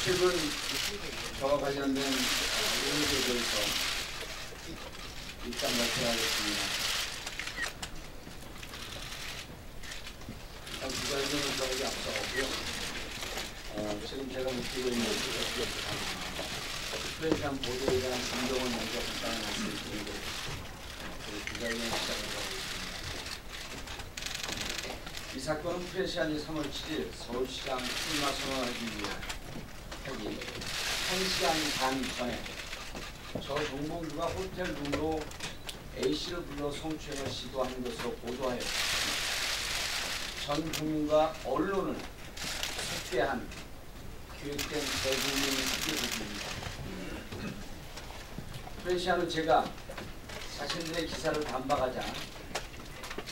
최근 저와 관련된 의혹에 대해서 입장 발표하겠습니다. 기자회견은 저에게 앞서갔고요. 지금 제가 느끼고 있는 프레시안 보도에 대한 감정을 먼저 간단히 말씀드리고 기자회견 시작을 하고 있습니다. 이 사건은 프레시안이 3월 7일 서울시장 출마 선언하기 위해 1시간 반 전에 저 정봉주가 호텔 룸으로 A씨를 불러 성추행을 시도하는 것으로 보도하여 전 국민과 언론을 속개한 기획된 대국민 수교입니다. 프레시안은 제가 자신들의 기사를 반박하자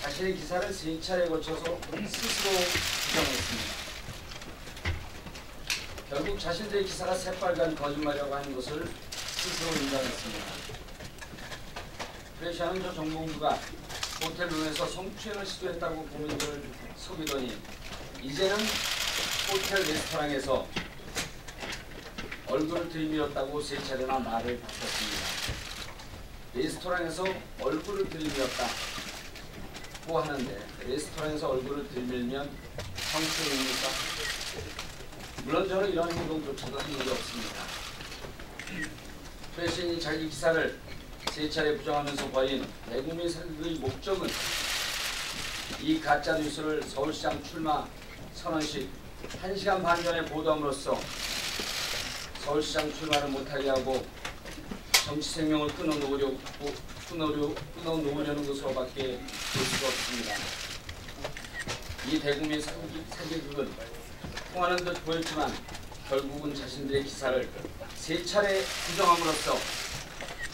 자신의 기사를 3차례에 거쳐서 스스로 부정했습니다. 결국 자신들의 기사가 새빨간 거짓말이라고 하는 것을 스스로 인정했습니다. 프레시안은 저 정봉주가 호텔룸에서 성추행을 시도했다고 국민들을 속이더니 이제는 호텔 레스토랑에서 얼굴을 들이밀었다고 3차례나 말을 바꿨습니다. 레스토랑에서 얼굴을 들이밀었다고 하는데 레스토랑에서 얼굴을 들이밀면 성추행입니까? 물론 저는 이런 행동조차도 한 적이 없습니다. 프레시안이 자기 기사를 3차례 부정하면서 벌인 대국민 사격의 목적은 이 가짜뉴스를 서울시장 출마 선언식 1시간 반 전에 보도함으로써 서울시장 출마를 못하게 하고 정치 생명을 끊어놓으려는 것으로밖에 볼 수가 없습니다. 이 대국민 사격은 통하는 듯 보였지만 결국은 자신들의 기사를 3차례 부정함으로써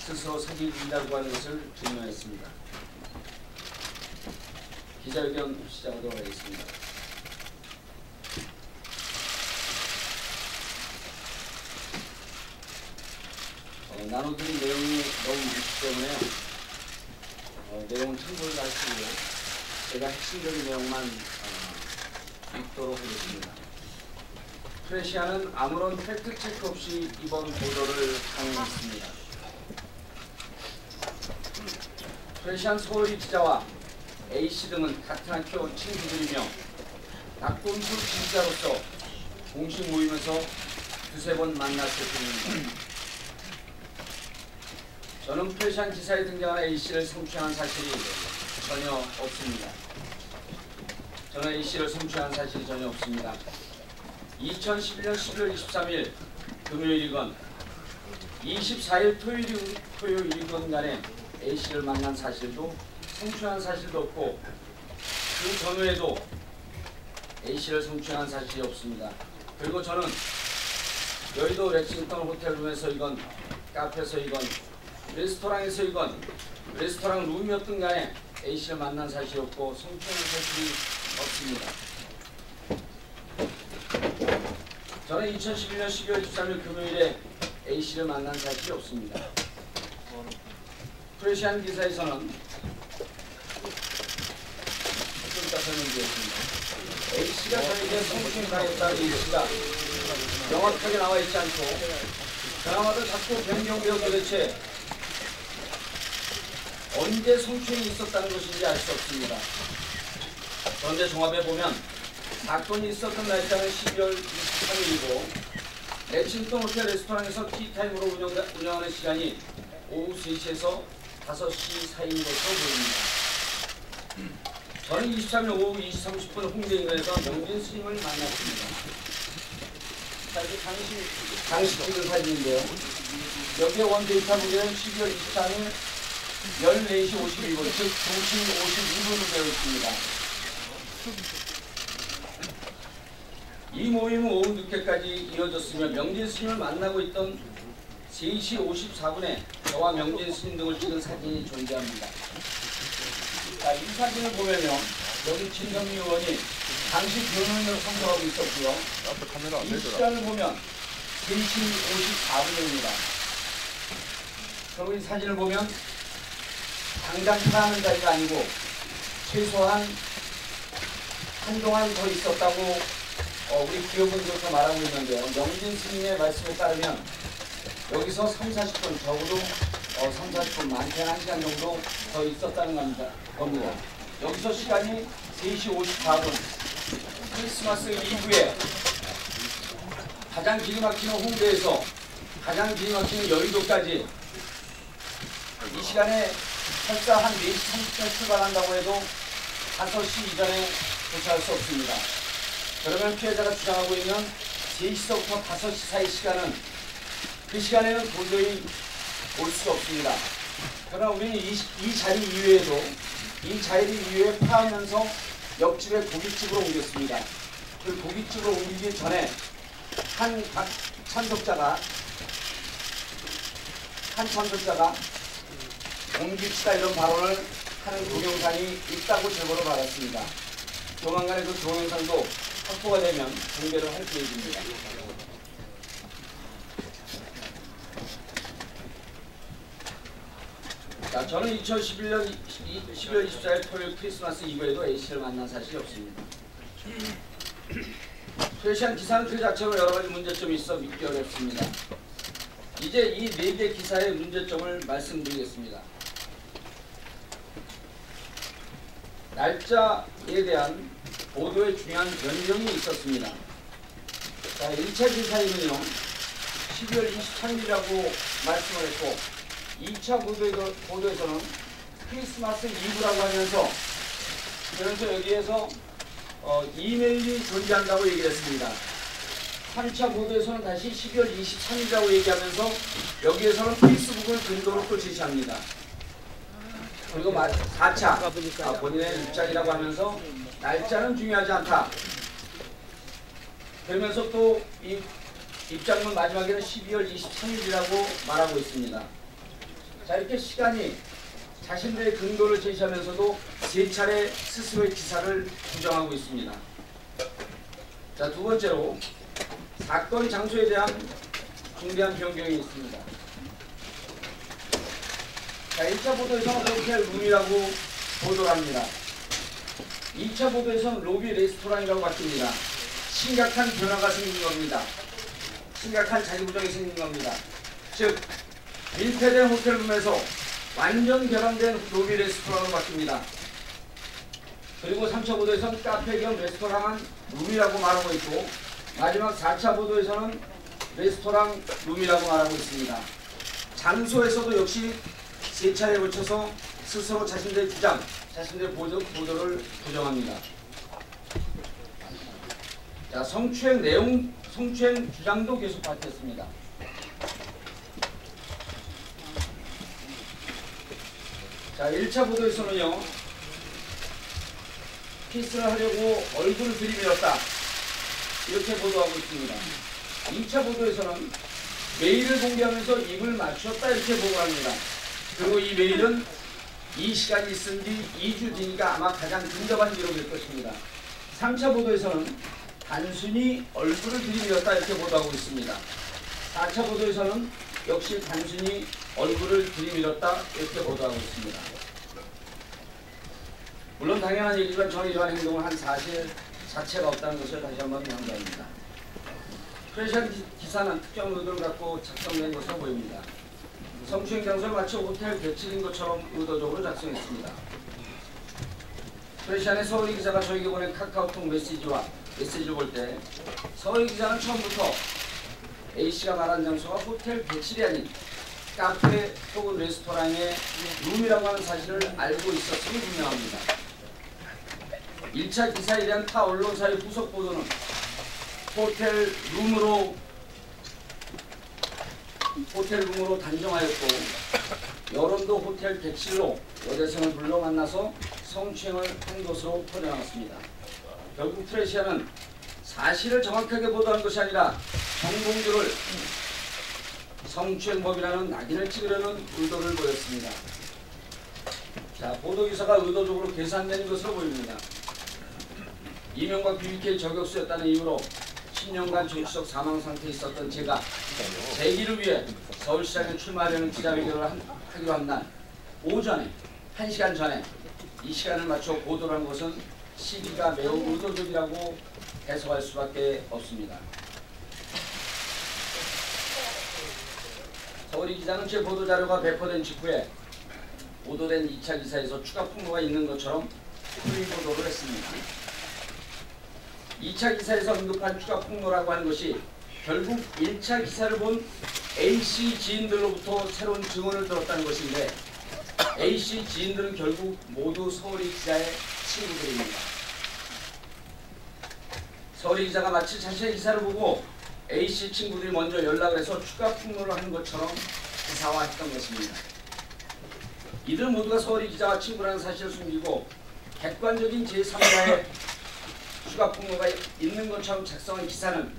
스스로 사기꾼이라고 하는 것을 증명했습니다. 기자회견 시작하도록 하겠습니다. 나눠드린 내용이 너무 많기 때문에 내용은 참고를 하시고요. 제가 핵심적인 내용만 읽도록 하겠습니다. 프레시안은 아무런 팩트체크 없이 이번 보도를 강행했습니다. 프레시안 서울이 기자와 A씨 등은 같은 학교 친구들이며 낙동수 지지자로서 공식 모임에서 2~3번 만났을 뿐입니다. 저는 프레시안 기사에 등장하는 A씨를 성추행한 사실이 전혀 없습니다. 저는 A씨를 성추행한 사실이 전혀 없습니다. 2011년 11월 23일 금요일이건 24일 토요일이건 간에 A씨를 만난 사실도 성추행한 사실도 없고 그 전후에도 A씨를 성추행한 사실이 없습니다. 그리고 저는 여의도 렉싱턴 호텔룸에서이건 카페에서이건 레스토랑에서이건 레스토랑 룸이었든 간에 A씨를 만난 사실이 없고 성추행한 사실이 없습니다. 저는 2011년 12월 23일 금요일에 A씨를 만난 사실이 없습니다. 프레시안 기사에서는 좀 이따 설명드리겠습니다. A씨가 저에게 성추행당했다는 A씨가 명확하게 나와 있지 않고 그나마도 자꾸 변경되어 도대체 언제 성추행이 있었다는 것인지 알 수 없습니다. 그런데 종합해보면 사건이 있었던 날짜는 12월 23일이고 렉싱턴 호텔 레스토랑에서 티타임으로 운영하는 시간이 오후 3시에서 5시 사이인 것으로 보입니다. 저는 23일 오후 2시 30분 홍대 인근에서 명진 스님을 만났습니다. 자, 이게 당시 찍은 사진인데요. 여기에 원데이터 무게는 12월 23일 14시 52분, 즉 2시 52분으로 되어 있습니다. 이 모임은 오후 늦게까지 이어졌으며 명진 스님을 만나고 있던 3시 54분에 저와 명진 스님 등을 찍은 사진이 존재합니다. 자, 이 사진을 보면요, 여기 진경미 의원이 당시 변호인으로 선거하고 있었고요. 이 시간을 보면 3시 54분입니다. 그리고 이 사진을 보면 당장 파하는 자리가 아니고 최소한 한동안 더 있었다고 우리 기업은조차 말하고 있는데요. 명진 스님의 말씀에 따르면 여기서 30-40분, 적어도 30-40분, 많게는 1시간 정도 더 있었다는 겁니다. 여기서 시간이 3시 54분, 크리스마스 이브에 가장 길이 막히는 홍대에서 가장 길이 막히는 여의도까지 이 시간에 설사 한 4시 30분에 출발한다고 해도 5시 이전에 도착할 수 없습니다. 그러면 피해자가 주장하고 있는 3시서부터 5시 사이 시간은 그 시간에는 도저히 올 수가 없습니다. 그러나 우리는 이 자리 이외에도 이 자리 이외에 파하면서 옆집에 고깃집으로 옮겼습니다. 그 고깃집으로 옮기기 전에 한 참석자가 옮깁시다 이런 발언을 하는 동영상이 있다고 제보를 받았습니다. 조만간에 그 동영상도 확보가 되면 공개를 할 계획입니다. 자, 저는 2011년 12월 24일 토요일 크리스마스 이브에도 A씨를 만난 사실이 없습니다. 프레시안 기사는 그 자체로 여러 가지 문제점이 있어 믿기 어렵습니다. 이제 이 4개 기사의 문제점을 말씀드리겠습니다. 날짜에 대한 보도에 중요한 변경이 있었습니다. 자, 1차 기사에는요, 12월 23일이라고 말씀을 했고, 2차 보도에서는 크리스마스 이브라고 하면서, 그래서 여기에서 이메일이 존재한다고 얘기를 했습니다. 3차 보도에서는 다시 12월 23일이라고 얘기하면서 여기에서는 페이스북을 근거로 또 제시합니다. 그리고 4차 본인의 입장이라고 하면서 날짜는 중요하지 않다. 그러면서 또 이 입장문 마지막에는 12월 23일이라고 말하고 있습니다. 자, 이렇게 시간이 자신들의 근거를 제시하면서도 3차례 스스로의 기사를 부정하고 있습니다. 자, 두 번째로 사건 장소에 대한 중대한 변경이 있습니다. 자, 1차 보도에서는 호텔 룸이라고 보도를 합니다. 2차 보도에서는 로비 레스토랑이라고 바뀝니다. 심각한 변화가 생긴 겁니다. 심각한 자기부정이 생긴 겁니다. 즉, 밀폐된 호텔룸에서 완전 개방된 로비 레스토랑으로 바뀝니다. 그리고 3차 보도에서는 카페 겸 레스토랑은 룸이라고 말하고 있고, 마지막 4차 보도에서는 레스토랑 룸이라고 말하고 있습니다. 장소에서도 역시 3차례에 걸쳐서 스스로 자신들의 주장, 자신들의 보도를 부정합니다. 자, 성추행 주장도 계속 밝혔습니다. 자, 1차 보도에서는요, 키스를 하려고 얼굴을 들이밀었다, 이렇게 보도하고 있습니다. 2차 보도에서는 메일을 공개하면서 입을 맞췄다, 이렇게 보고합니다. 그리고 이 메일은 이 시간이 있은 뒤 2주 뒤니까 아마 가장 근접한 기록일 것입니다. 3차 보도에서는 단순히 얼굴을 들이밀었다, 이렇게 보도하고 있습니다. 4차 보도에서는 역시 단순히 얼굴을 들이밀었다, 이렇게 보도하고 있습니다. 물론 당연한 얘기지만 저는 이러한 행동을 한 사실 자체가 없다는 것을 다시 한번 명시합니다. 프레시안 기사는 특정 의도를 갖고 작성된 것으로 보입니다. 성추행 장소를 마치 호텔 배치인 것처럼 의도적으로 작성했습니다. 프레시안의 서울이 기자가 저에게 보낸 카카오톡 메시지를 볼 때 서울이 기자는 처음부터 A씨가 말한 장소가 호텔 배치이 아닌 카페 혹은 레스토랑의 룸이라고 하는 사실을 알고 있었음이 분명합니다. 1차 기사에 대한 타 언론사의 후속 보도는 호텔 룸으로 호텔룸으로 단정하였고 여론도 호텔 객실로 여대생을 불러 만나서 성추행을 한 것으로 퍼져나갔습니다. 결국 프레시아는 사실을 정확하게 보도한 것이 아니라 정봉주를 성추행범이라는 낙인을 찍으려는 의도를 보였습니다. 자, 보도기사가 의도적으로 계산된 것으로 보입니다. 이명박 BBK 저격수였다는 이유로 10년간 정치적 사망 상태에 있었던 제가 재기를 위해 서울시장에 출마하려는 기자회견을 하기로 한 날 오전에 1시간 전에 이 시간을 맞춰 보도를 한 것은 시기가 매우 의도적이라고 해석할 수밖에 없습니다. 서울이 기자는 제 보도자료가 배포된 직후에 보도된 2차 기사에서 추가 폭로가 있는 것처럼 허위 보도를 했습니다. 2차 기사에서 언급한 추가 폭로라고 하는 것이 결국 1차 기사를 본 A씨 지인들로부터 새로운 증언을 들었다는 것인데 A씨 지인들은 결국 모두 서울이 기자의 친구들입니다. 서울이 기자가 마치 자신의 기사를 보고 A씨 친구들이 먼저 연락을 해서 추가 폭로를 하는 것처럼 기사화했던 것입니다. 이들 모두가 서울이 기자와 친구라는 사실을 숨기고 객관적인 제3자의 추가 폭로가 있는 것처럼 작성한 기사는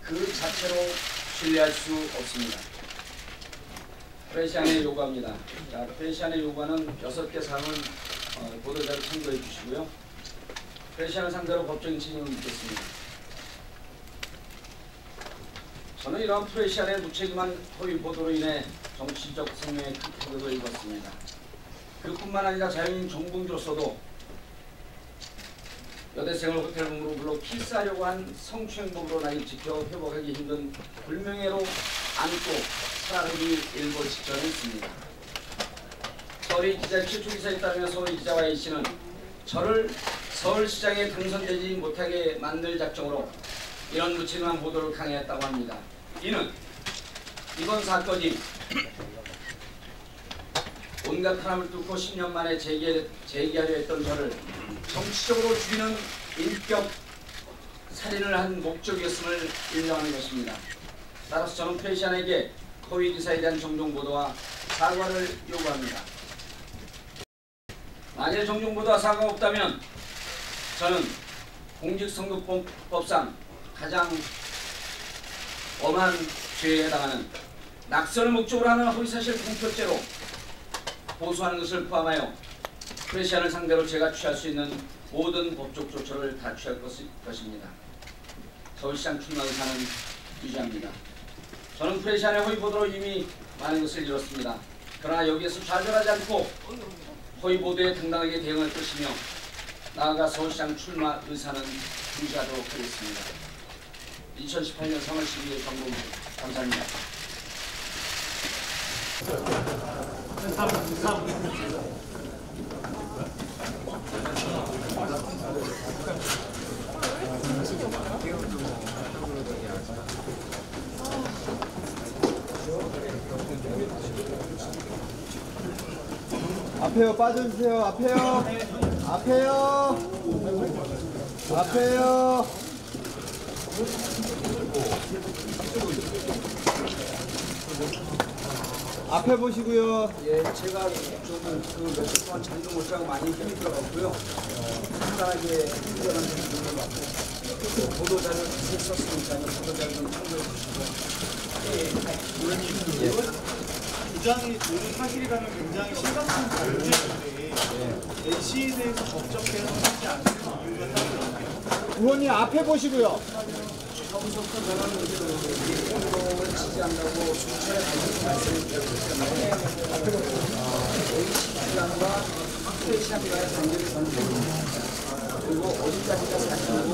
그 자체로 신뢰할 수 없습니다. 프레시안에 요구합니다. 자, 프레시안에 요구하는 6개 사항을 보도자료 참고해 주시고요. 프레시안을 상대로 법적인 책임을 묻겠습니다. 저는 이러한 프레시안의 무책임한 허위 보도로 인해 정치적 생명에 큰 타격을 입었습니다. 그뿐만 아니라 자연인 정봉주로서도 여대생을 호텔룸으로 불러 키스하려고 한 성추행범으로 나이 지켜 회복하기 힘든 불명예로 안고 사라지기 일보 직전에 있습니다. 서울이 기자 최초 기사에 따르면 서울이 기자와 A씨는 저를 서울시장에 당선되지 못하게 만들 작정으로 이런 무책임한 보도를 강행했다고 합니다. 이는 이번 사건이 온갖 사람을 뚫고 10년 만에 재기하려 했던 저를 정치적으로 죽이는 인격 살인을 한 목적이었음을 인정하는 것입니다. 따라서 저는 프레시안에게 허위 기사에 대한 정정 보도와 사과를 요구합니다. 만일 정정 보도와 사과가 없다면 저는 공직선거법상 가장 엄한 죄에 해당하는 낙선을 목적으로 하는 허위사실 공표죄로 고소하는 것을 포함하여 프레시안을 상대로 제가 취할 수 있는 모든 법적 조처를 다 취할 것입니다. 서울시장 출마 의사는 유지합니다. 저는 프레시안의 허위 보도로 이미 많은 것을 잃었습니다. 그러나 여기에서 좌절하지 않고 허위 보도에 당당하게 대응할 것이며 나아가 서울시장 출마 의사는 유지하도록 하겠습니다. 2018년 3월 12일 정봉주 감사합니다. 앞에요, 빠져주세요. 앞에요. 앞에요. 앞에요. 앞에 보시고요. 예, 제가 조금 며칠 동안 잠도 못 자고 많이 힘이 들어갔고요. 간단하게 힘들어하는 부분을 맡고 보도자료를 썼으니까 보도자료 좀 참고해 주시고요. 주장이 모든 사실이라면 굉장히 심각한 문제인데 A씨에 대해서 법적 대응을 하지 않는 이유가 따로 있나요? 의원님 앞에 보시고요. 처음부터 저는 운동을 지지한다고 수차례 말씀을 드렸기 때문에 A씨랑과 프레시안과의 관계를 저는 모릅니다. 그리고 어디까지가 사실이고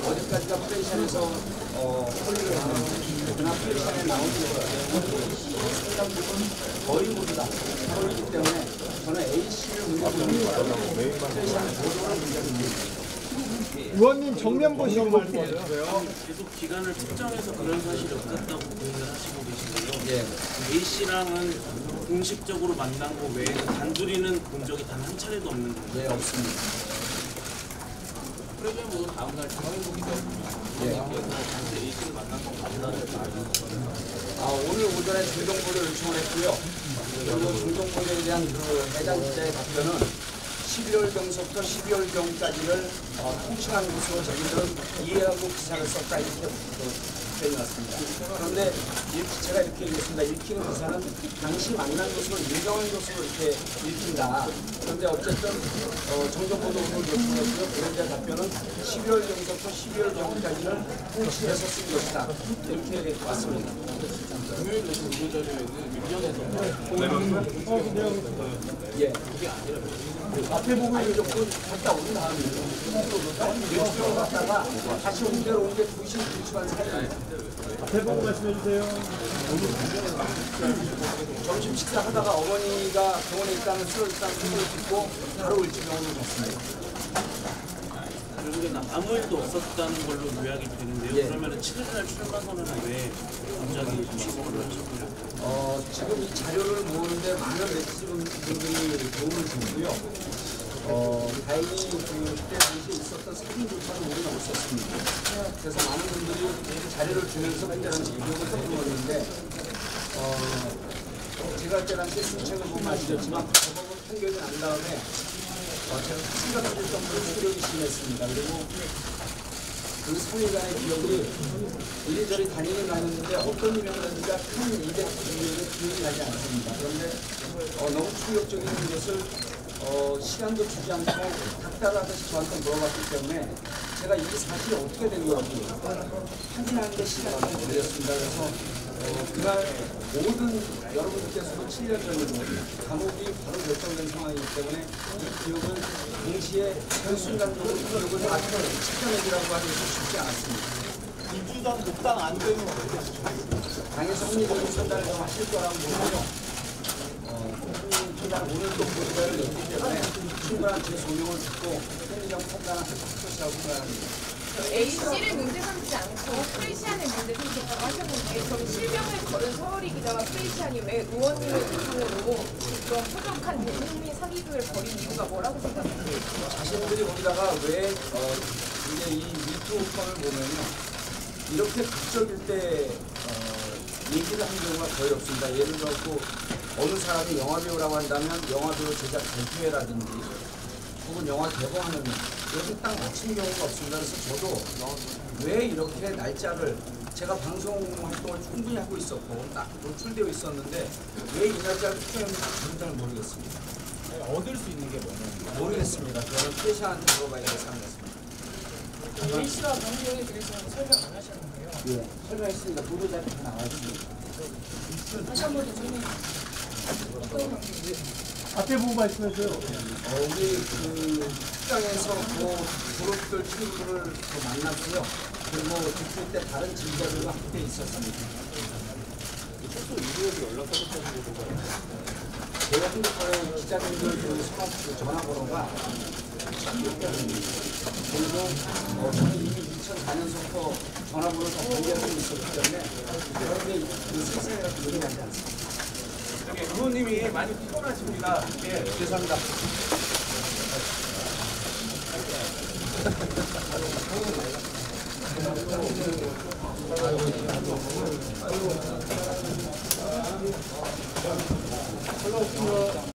어디까지가 프레시안에서 홀리를 하는지 그러나 프레시안에 나오는 상당 부분 거의 모두 다 홀리기 때문에 저는 A씨를 문제보는 프레시안의 보도를 문제입니다. 의원님 정면 보시고 말씀해주세요. 계속 기간을 특정해서 그런 사실이 없었다고 고민을 하시고 계시고요. 예. A씨랑은 공식적으로 만난 거 외에 단둘이는 본 적이 단 한 차례도 없는 거예요. 네, 없습니다. 프레젠보도 다음날 정황이 보기 때문에 예. 단체 A씨를 만난 건 맞나요? 오늘 오전에 종정보를 요청을 했고요. 그리고 종정보에 대한 그 해당 기자의 답변은 12월 경서부터 12월 경까지를 통칭한 것으로 저희들은 이해하고 기사를 썼다 이렇게 표현이 왔습니다. 그런데 제가 이렇게 얘기했습니다. 읽히는 기사는 당시 만난 것으로 인정한 것으로 이렇게 읽힌다. 그런데 어쨌든 정정보도 오늘 요청했고요. 그런데 답변은 12월 경서부터 12월 경까지를 통칭해서 쓴 것이다. 이렇게 왔습니다. 예. 앞에 보고 이렇게 갔다 온 다음에 일주일 갔다가 다시 옮겨 온 게 2시 2시간 사이입니다. 앞에 보고 말씀해 주세요. 점심 식사하다가 어머니가 병원에 있다는 술을 듣고 바로 일주병원으로 갔습니다. 결국에는 아무 일도 없었다는 걸로 요약이 되는데요. 예. 그러면 7일날 출마 선언은 왜 갑자기 취소를 하셨고요? 지금 이 자료를 모으는데 많은 네티즌분들이 도움을 주고요. 다행히 그때 당시에 있었던 사진조차도 우리는 없었습니다. 그래서 많은 분들이 자료를 주면서 그때는 의혹을 떠들었는데 제가 그때 당시에 수책을 보면 아시겠지만 법원 판결이 난 다음에 제가 생각할 정도로 충격이 심했습니다. 그리고 그 3일간의 기억이 이리저리 다니긴 다녔는데 어떤 일이었는지가 큰 기억이 나지 않습니다. 그런데 너무 충격적인 것을 시간도 주지 않고 닥달하듯이 저한테 물어봤기 때문에 제가 이 사실이 어떻게 된 건지 확인하는 데 시간이 좀 걸렸습니다. 그래서 그날 모든 여러분들께서도 7년 전이고 감옥이 바로 결정된 상황이기 때문에 이 기억을 동시에 한순간적으로 기억을 다 찾아내기라고 하는 것이 쉽지 않았습니다. 민주당 복당 안 되면 어떻게 하시죠? 당에서 합리적인 판단을 좀 하실 거라고 보고요. 총장 오늘도 보도자를 냈기 때문에 충분한 제 소명을 듣고 합리적 판단을 하실 것이라고 생각합니다. A씨를 문제 삼지 않고 프레시안을 문제 삼겠다고 하셨는데 그럼 실명을 걸은 서울이 기자와 프레시안이 왜 의원님을 대상으로 그런 표적한 대국민 사기극을 벌인 이유가 뭐라고 생각하세요? 자신들이 거기다가 왜 이제 이 미투 건을 보면요 이렇게 극적일 때 얘기를 하는 경우가 거의 없습니다. 예를 들어서 어느 사람이 영화배우라고 한다면 영화배우 제작 발표회라든지 혹은 영화 개봉하는 이렇게 딱 맞춘 경우가 없습니다. 그래서 저도 왜 이렇게 날짜를 제가 방송 활동을 충분히 하고 있었고 딱 노출되어 있었는데 왜 이 날짜를 투표했는지 저는 잘 모르겠습니다. 얻을 수 있는 게 뭐냐면 모르겠습니다. 그거는 프레시안한테 물어봐야 될 상황이었습니다. A씨와 변경에 대해서는 설명 안 하셨는데요. 예, 설명했습니다. 보도자료 다 나와 있습니다. 다시 한 번 더 설명해 앞에 보고 말씀해 주세요. 우리 그 식당에서 그룹들 친구들을 만났고요. 그리고 그때 때 다른 진자들과 함께 있었습니다. 최소 이후에도 연락하셨다는 거가 제가 핸드폰에 기자님들 그 전화번호가 1600입니다. 그리고 저는 이미 2004년서부터 전화번호를 다 공개하고 있었기 때문에 그런데 그 세상이라 기억이 나지 않습니다. 의원님이 많이 피곤하십니다. 예, 죄송합니다.